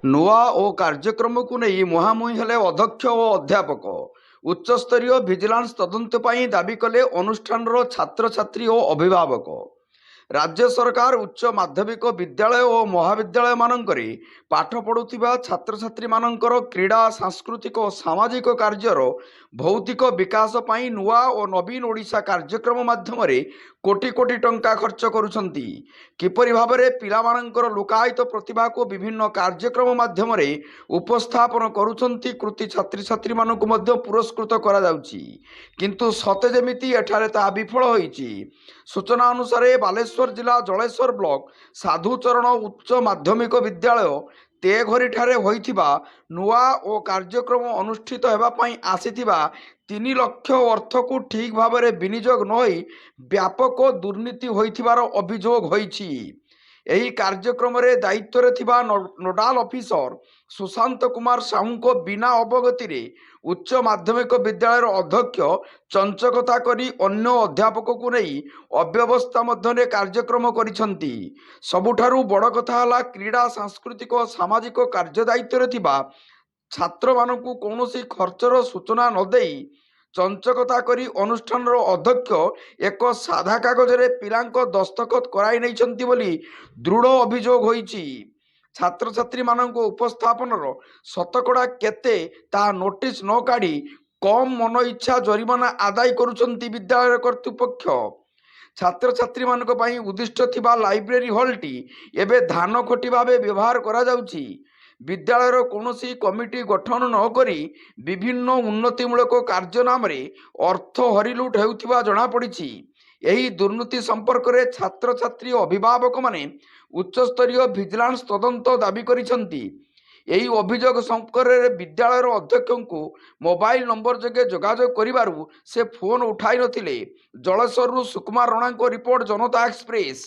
ନୂଆ ଓ କାର୍ଯ୍ୟକ୍ରମକୁ ନେଇ ମୁହାଁମୁହିଁ ହେଲେ ଅଧ୍ୟକ୍ଷ ଓ ଅଧ୍ୟାପକ। ଉଚ୍ଚସ୍ତରୀୟ ଭିଜିଲାନ୍ସ ତଦନ୍ତ ପାଇଁ ଦାବି କଲେ ଅନୁଷ୍ଠାନର ଛାତ୍ରଛାତ୍ରୀ ଓ ଅଭିଭାବକ। ରାଜ୍ୟ ସରକାର ଉଚ୍ଚ ମାଧ୍ୟମିକ ବିଦ୍ୟାଳୟ ଓ ମହାବିଦ୍ୟାଳୟମାନଙ୍କରେ ପାଠ ପଢ଼ୁଥିବା ଛାତ୍ରଛାତ୍ରୀମାନଙ୍କର କ୍ରୀଡ଼ା, ସାଂସ୍କୃତିକ ଓ ସାମାଜିକ କାର୍ଯ୍ୟର ଭୌତିକ ବିକାଶ ପାଇଁ ନୂଆ ଓ ନବୀନ ଓଡ଼ିଶା କାର୍ଯ୍ୟକ୍ରମ ମାଧ୍ୟମରେ କୋଟି କୋଟି ଟଙ୍କା ଖର୍ଚ୍ଚ କରୁଛନ୍ତି। କିପରି ଭାବରେ ପିଲାମାନଙ୍କର ଲୁକାୟିତ ପ୍ରତିଭାକୁ ବିଭିନ୍ନ କାର୍ଯ୍ୟକ୍ରମ ମାଧ୍ୟମରେ ଉପସ୍ଥାପନ କରୁଛନ୍ତି, କୃତି ଛାତ୍ରଛାତ୍ରୀମାନଙ୍କୁ ମଧ୍ୟ ପୁରସ୍କୃତ କରାଯାଉଛି। କିନ୍ତୁ ସତେ ଯେମିତି ଏଠାରେ ତାହା ବିଫଳ ହୋଇଛି। ସୂଚନା ଅନୁସାରେ ବାଲେଶ୍ୱର ଜିଲ୍ଲା ଜଳେଶ୍ୱର ବ୍ଲକ ସାଧୁଚରଣ ଉଚ୍ଚ ମାଧ୍ୟମିକ ବିଦ୍ୟାଳୟ ତେଘରିଠାରେ ହୋଇଥିବା ନୂଆ ଓ କାର୍ଯ୍ୟକ୍ରମ ଅନୁଷ୍ଠିତ ହେବା ପାଇଁ ଆସିଥିବା 3 ଲକ୍ଷ ଅର୍ଥକୁ ଠିକ୍ ଭାବରେ ବିନିଯୋଗ ନ ହୋଇ ବ୍ୟାପକ ଦୁର୍ନୀତି ହୋଇଥିବାର ଅଭିଯୋଗ ହୋଇଛି। ଏହି କାର୍ଯ୍ୟକ୍ରମରେ ଦାୟିତ୍ୱରେ ଥିବା ନୋଡାଲ ଅଫିସର ସୁଶାନ୍ତ କୁମାର ସାହୁଙ୍କ ବିନା ଅବଗତିରେ ଉଚ୍ଚ ମାଧ୍ୟମିକ ବିଦ୍ୟାଳୟର ଅଧ୍ୟକ୍ଷ ଚଞ୍ଚକତା କରି ଅନ୍ୟ ଅଧ୍ୟାପକଙ୍କୁ ନେଇ ଅବ୍ୟବସ୍ଥା ମଧ୍ୟରେ କାର୍ଯ୍ୟକ୍ରମ କରିଛନ୍ତି। ସବୁଠାରୁ ବଡ଼ କଥା ହେଲା, କ୍ରୀଡ଼ା, ସାଂସ୍କୃତିକ ଓ ସାମାଜିକ କାର୍ଯ୍ୟ ଦାୟିତ୍ୱରେ ଥିବା ଛାତ୍ରମାନଙ୍କୁ କୌଣସି ଖର୍ଚ୍ଚର ସୂଚନା ନ ଦେଇ ଚଞ୍ଚକତା କରି ଅନୁଷ୍ଠାନର ଅଧ୍ୟକ୍ଷ ଏକ ସାଧା କାଗଜରେ ପିଲାଙ୍କ ଦସ୍ତଖତ କରାଇ ନେଇଛନ୍ତି ବୋଲି ଦୃଢ଼ ଅଭିଯୋଗ ହୋଇଛି। ଛାତ୍ରଛାତ୍ରୀମାନଙ୍କ ଉପସ୍ଥାପନର ଶତକଡ଼ା କେତେ ତାହା ନୋଟିସ ନ କାଢ଼ି କମ୍ ମନ ଇଚ୍ଛା ଜରିମାନା ଆଦାୟ କରୁଛନ୍ତି ବିଦ୍ୟାଳୟ କର୍ତ୍ତୃପକ୍ଷ। ଛାତ୍ରଛାତ୍ରୀମାନଙ୍କ ପାଇଁ ଉଦ୍ଦିଷ୍ଟ ଥିବା ଲାଇବ୍ରେରୀ ହଲ୍ଟି ଏବେ ଧାନ ଖଟି ଭାବେ ବ୍ୟବହାର କରାଯାଉଛି। ବିଦ୍ୟାଳୟର କୌଣସି କମିଟି ଗଠନ ନ କରି ବିଭିନ୍ନ ଉନ୍ନତିମୂଳକ କାର୍ଯ୍ୟ ନାମରେ ଅର୍ଥ ହରିଲୁଟ ହେଉଥିବା ଜଣାପଡ଼ିଛି। ଏହି ଦୁର୍ନୀତି ସମ୍ପର୍କରେ ଛାତ୍ରଛାତ୍ରୀ ଓ ଅଭିଭାବକମାନେ ଉଚ୍ଚସ୍ତରୀୟ ଭିଜିଲାନ୍ସ ତଦନ୍ତ ଦାବି କରିଛନ୍ତି। ଏହି ଅଭିଯୋଗ ସମ୍ପର୍କରେ ବିଦ୍ୟାଳୟର ଅଧ୍ୟକ୍ଷଙ୍କୁ ମୋବାଇଲ ନମ୍ବର ଯୋଗେ ଯୋଗାଯୋଗ କରିବାରୁ ସେ ଫୋନ୍ ଉଠାଇ ନଥିଲେ। ଜଳେଶ୍ୱରରୁ ସୁକୁମାର ରଣାଙ୍କ ରିପୋର୍ଟ, ଜନତା ଏକ୍ସପ୍ରେସ।